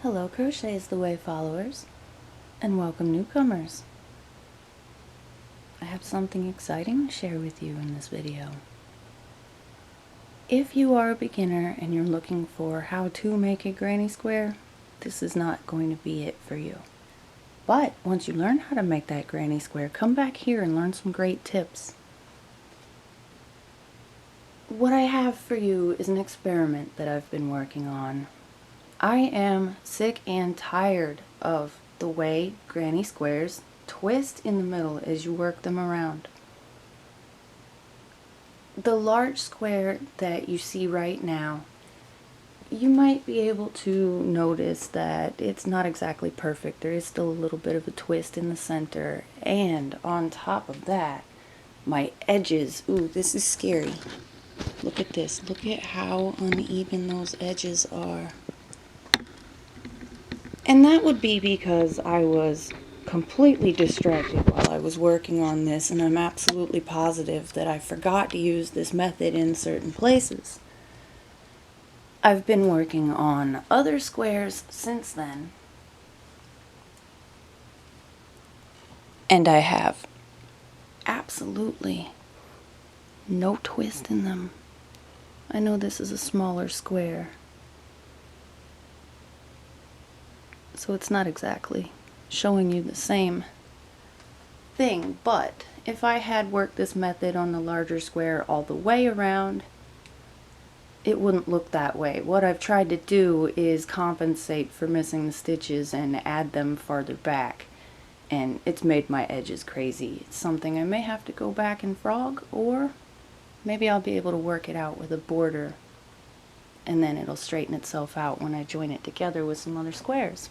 Hello Crochet is the Way followers, and welcome newcomers. I have something exciting to share with you in this video. If you are a beginner and you're looking for how to make a granny square, this is not going to be it for you. But once you learn how to make that granny square, come back here and learn some great tips. What I have for you is an experiment that I've been working on. I am sick and tired of the way granny squares twist in the middle as you work them around. The large square that you see right now, you might be able to notice that it's not exactly perfect. There is still a little bit of a twist in the center, and on top of that, my edges, ooh, this is scary. Look at this. Look at how uneven those edges are. And that would be because I was completely distracted while I was working on this, and I'm absolutely positive that I forgot to use this method in certain places. I've been working on other squares since then, and I have absolutely no twist in them. I know this is a smaller square, so it's not exactly showing you the same thing, but if I had worked this method on the larger square all the way around, it wouldn't look that way. What I've tried to do is compensate for missing the stitches and add them farther back, and it's made my edges crazy. It's something I may have to go back and frog, or maybe I'll be able to work it out with a border, and then it'll straighten itself out when I join it together with some other squares.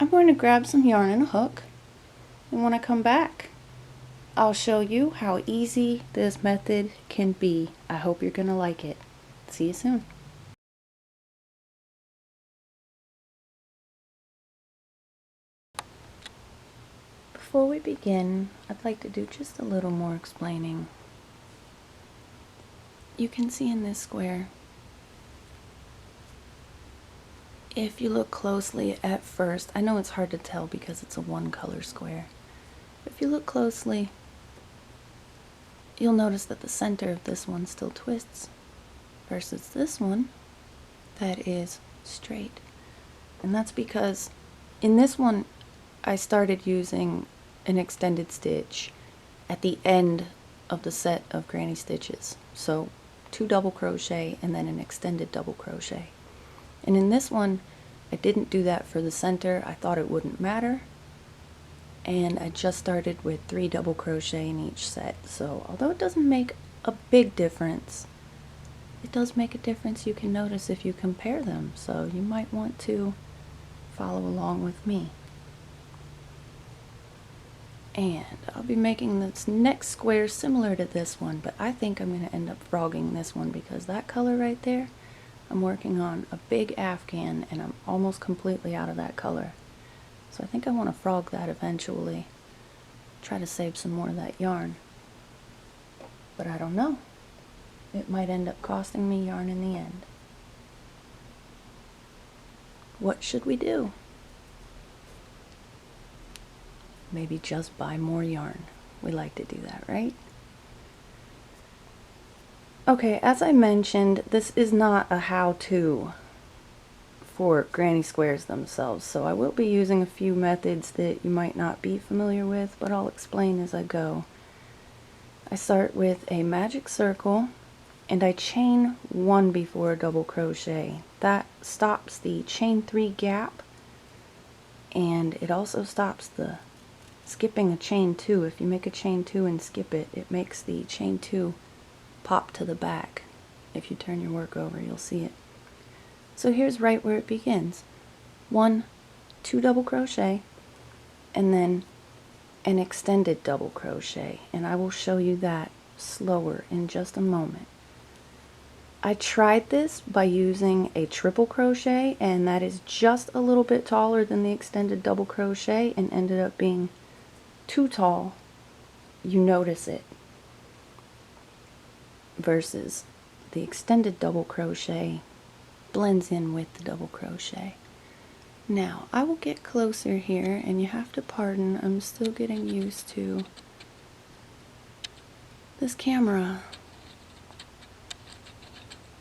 I'm going to grab some yarn and a hook, and when I come back, I'll show you how easy this method can be. I hope you're going to like it. See you soon. Before we begin, I'd like to do just a little more explaining. You can see in this square, if you look closely at first, I know it's hard to tell because it's a one color square. If you look closely, you'll notice that the center of this one still twists versus this one that is straight. And that's because in this one I started using an extended stitch at the end of the set of granny stitches. So 2 double crochet and then an extended double crochet. And in this one, I didn't do that for the center. I thought it wouldn't matter. And I just started with 3 double crochet in each set. So although it doesn't make a big difference, it does make a difference you can notice if you compare them. So you might want to follow along with me. And I'll be making this next square similar to this one, but I think I'm going to end up frogging this one because that color right there, I'm working on a big afghan and I'm almost completely out of that color. So I think I want to frog that eventually. Try to save some more of that yarn. But I don't know. It might end up costing me yarn in the end. What should we do? Maybe just buy more yarn. We like to do that, right? Okay, as I mentioned, this is not a how-to for granny squares themselves, so I will be using a few methods that you might not be familiar with, but I'll explain as I go. I start with a magic circle, and I chain 1 before a double crochet. That stops the chain 3 gap, and it also stops the skipping a chain 2. If you make a chain 2 and skip it, it makes the chain 2 pop to the back. If you turn your work over, you'll see it. So here's right where it begins. 1, 2 double crochet, and then an extended double crochet, and I will show you that slower in just a moment. I tried this by using a triple crochet, and that is just a little bit taller than the extended double crochet and ended up being too tall. You notice it. Versus the extended double crochet blends in with the double crochet. Now, I will get closer here, and you have to pardon, I'm still getting used to this camera.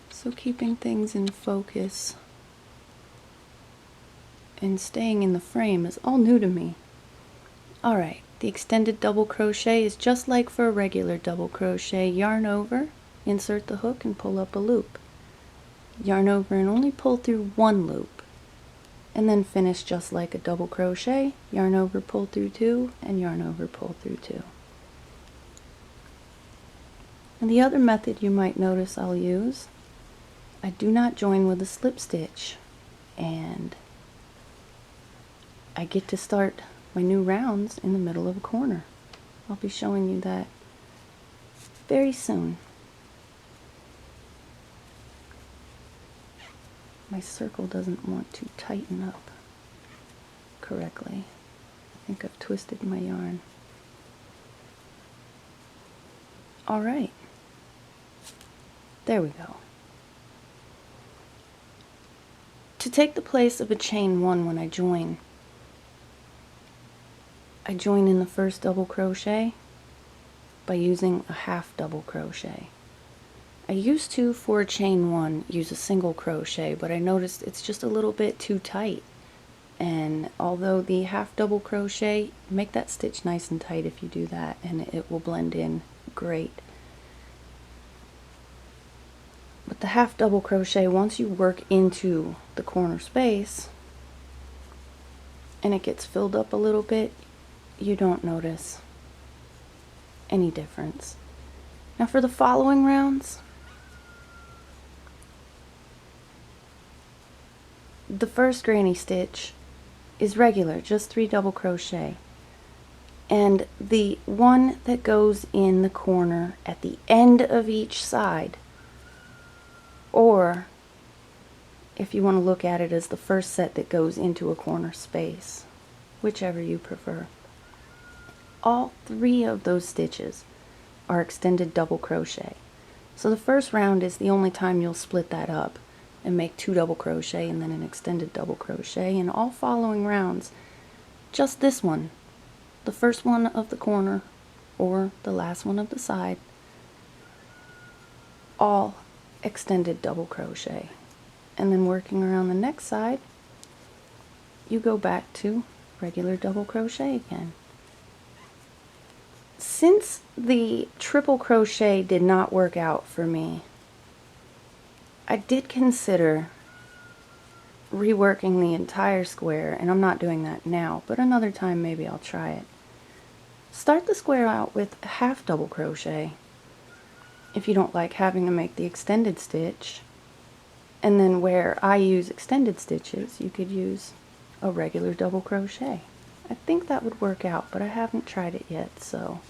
So keeping things in focus and staying in the frame is all new to me. Alright, the extended double crochet is just like for a regular double crochet. Yarn over, insert the hook and pull up a loop. Yarn over and only pull through one loop. And then finish just like a double crochet. Yarn over, pull through two, and yarn over, pull through two. And the other method you might notice I'll use, I do not join with a slip stitch, and I get to start my new rounds in the middle of a corner. I'll be showing you that very soon. My circle doesn't want to tighten up correctly. I think I've twisted my yarn. Alright, there we go. To take the place of a chain one when I join in the first double crochet by using a half double crochet. I used to, for a chain one, use a single crochet, but I noticed it's just a little bit too tight. And although the half double crochet, make that stitch nice and tight if you do that, and it will blend in great. But the half double crochet, once you work into the corner space and it gets filled up a little bit, you don't notice any difference. Now for the following rounds, the first granny stitch is regular, just 3 double crochet. And the one that goes in the corner at the end of each side, or if you want to look at it as the first set that goes into a corner space, whichever you prefer. All 3 of those stitches are extended double crochet. So the first round is the only time you'll split that up and make 2 double crochet and then an extended double crochet. And all following rounds, just this one, the first one of the corner or the last one of the side, all extended double crochet. And then working around the next side, you go back to regular double crochet again. Since the triple crochet did not work out for me, I did consider reworking the entire square, and I'm not doing that now, but another time maybe I'll try it. Start the square out with a half double crochet if you don't like having to make the extended stitch, and then where I use extended stitches you could use a regular double crochet. I think that would work out, but I haven't tried it yet, so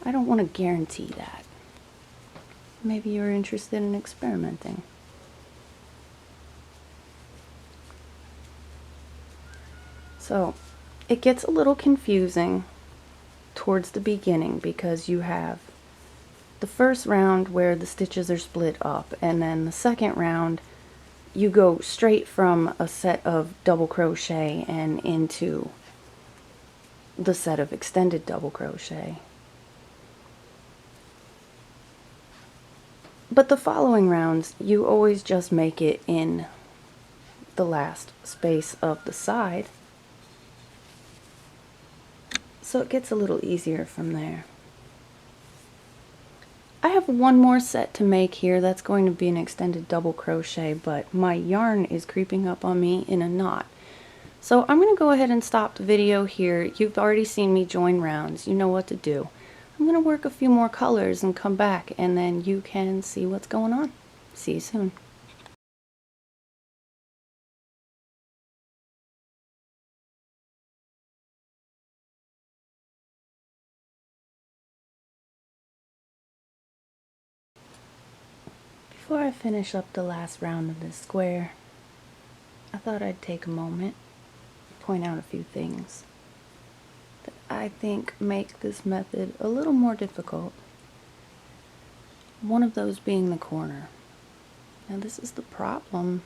I don't want to guarantee that. Maybe you're interested in experimenting. So it gets a little confusing towards the beginning because you have the first round where the stitches are split up, and then the second round you go straight from a set of double crochet and into the set of extended double crochet. But the following rounds, you always just make it in the last space of the side, so it gets a little easier from there. I have one more set to make here that's going to be an extended double crochet, but my yarn is creeping up on me in a knot. So I'm going to go ahead and stop the video here. You've already seen me join rounds. You know what to do. I'm going to work a few more colors and come back, and then you can see what's going on. See you soon. Before I finish up the last round of this square, I thought I'd take a moment and point out a few things that I think make this method a little more difficult. One of those being the corner. Now this is the problem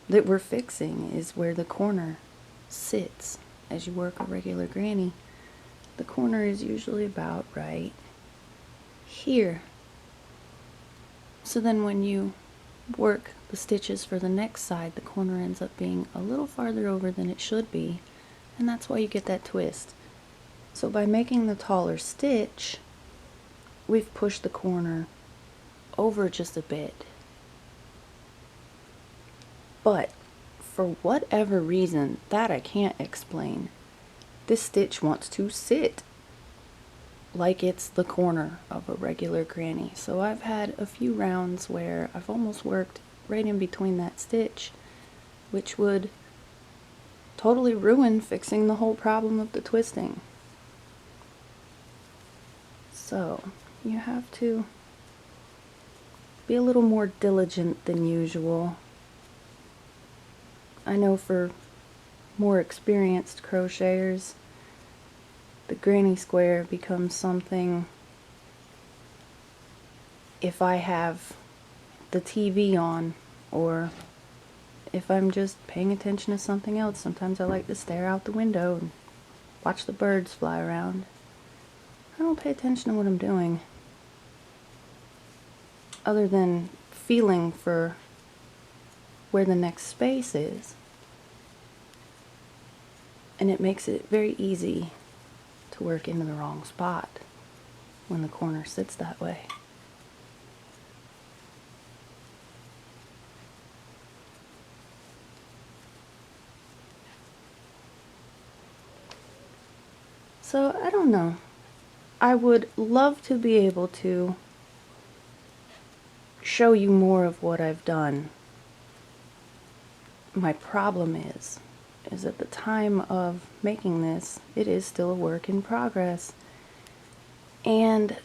that we're fixing, is where the corner sits. As you work a regular granny, the corner is usually about right here. So then when you work the stitches for the next side, the corner ends up being a little farther over than it should be, and that's why you get that twist. So by making the taller stitch, we've pushed the corner over just a bit. But for whatever reason that I can't explain, this stitch wants to sit like it's the corner of a regular granny. So I've had a few rounds where I've almost worked right in between that stitch, which would totally ruin fixing the whole problem of the twisting. So you have to be a little more diligent than usual. I know for more experienced crocheters, the granny square becomes something, if I have the TV on, or if I'm just paying attention to something else. Sometimes I like to stare out the window and watch the birds fly around. I don't pay attention to what I'm doing, other than feeling for where the next space is. And it makes it very easy to work into the wrong spot when the corner sits that way. So I don't know. I would love to be able to show you more of what I've done. My problem is at the time of making this, it is still a work in progress. And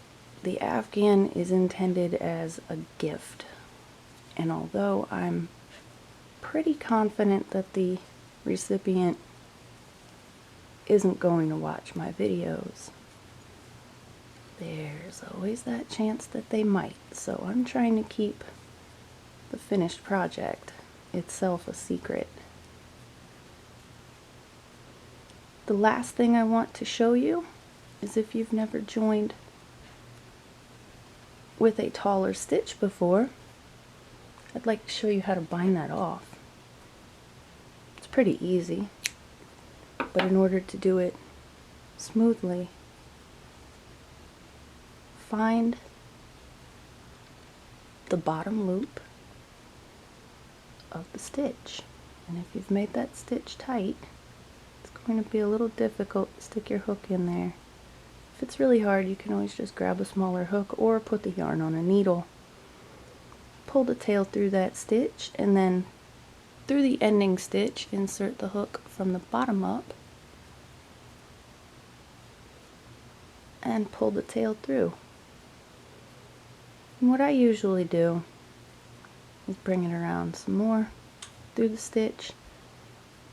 the Afghan is intended as a gift. And although I'm pretty confident that the recipient isn't going to watch my videos, there's always that chance that they might. So I'm trying to keep the finished project itself a secret. The last thing I want to show you is, if you've never joined with a taller stitch before, I'd like to show you how to bind that off. It's pretty easy, but in order to do it smoothly, find the bottom loop of the stitch, and if you've made that stitch tight, it's going to be a little difficult to stick your hook in there. If it's really hard, you can always just grab a smaller hook or put the yarn on a needle. Pull the tail through that stitch, and then through the ending stitch, insert the hook from the bottom up and pull the tail through. And what I usually do is bring it around some more through the stitch,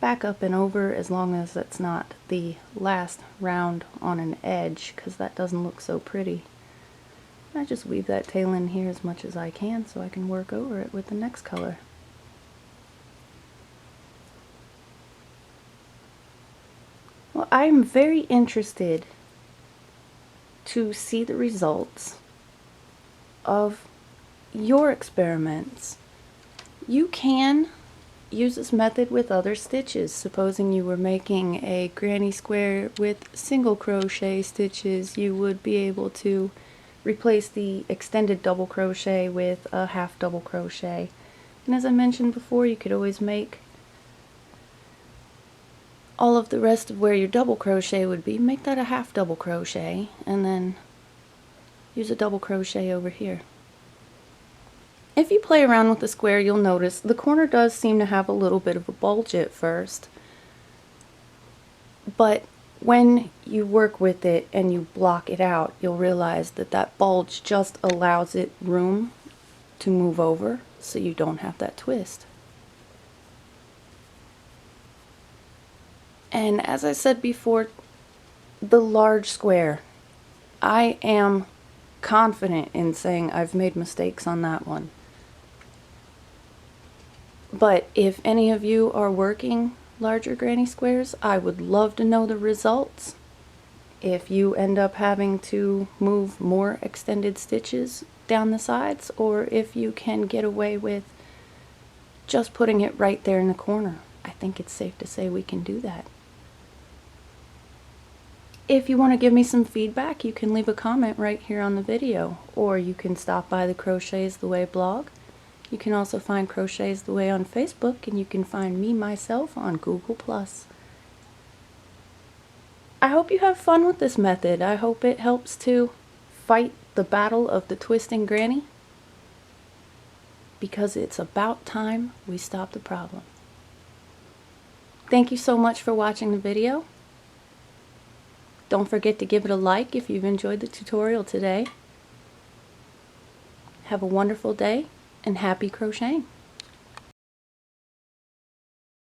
back up and over, as long as that's not the last round on an edge, because that doesn't look so pretty. I just weave that tail in here as much as I can so I can work over it with the next color. Well, I'm very interested to see the results of your experiments. You can use this method with other stitches. Supposing you were making a granny square with single crochet stitches, you would be able to replace the extended double crochet with a half double crochet. And as I mentioned before, you could always make all of the rest of where your double crochet would be, make that a half double crochet, and then use a double crochet over here. If you play around with the square, you'll notice the corner does seem to have a little bit of a bulge at first, but when you work with it and you block it out, you'll realize that that bulge just allows it room to move over, so you don't have that twist. And as I said before, the large square, I am confident in saying I've made mistakes on that one. But if any of you are working larger granny squares, I would love to know the results. If you end up having to move more extended stitches down the sides, or if you can get away with just putting it right there in the corner. I think it's safe to say we can do that. If you want to give me some feedback, you can leave a comment right here on the video, or you can stop by the Crochet's the Way blog. You can also find Crochet's the Way on Facebook, and you can find me myself on Google+. I hope you have fun with this method. I hope it helps to fight the battle of the twisting granny, because it's about time we stop the problem. Thank you so much for watching the video. Don't forget to give it a like if you've enjoyed the tutorial today. Have a wonderful day and happy crocheting.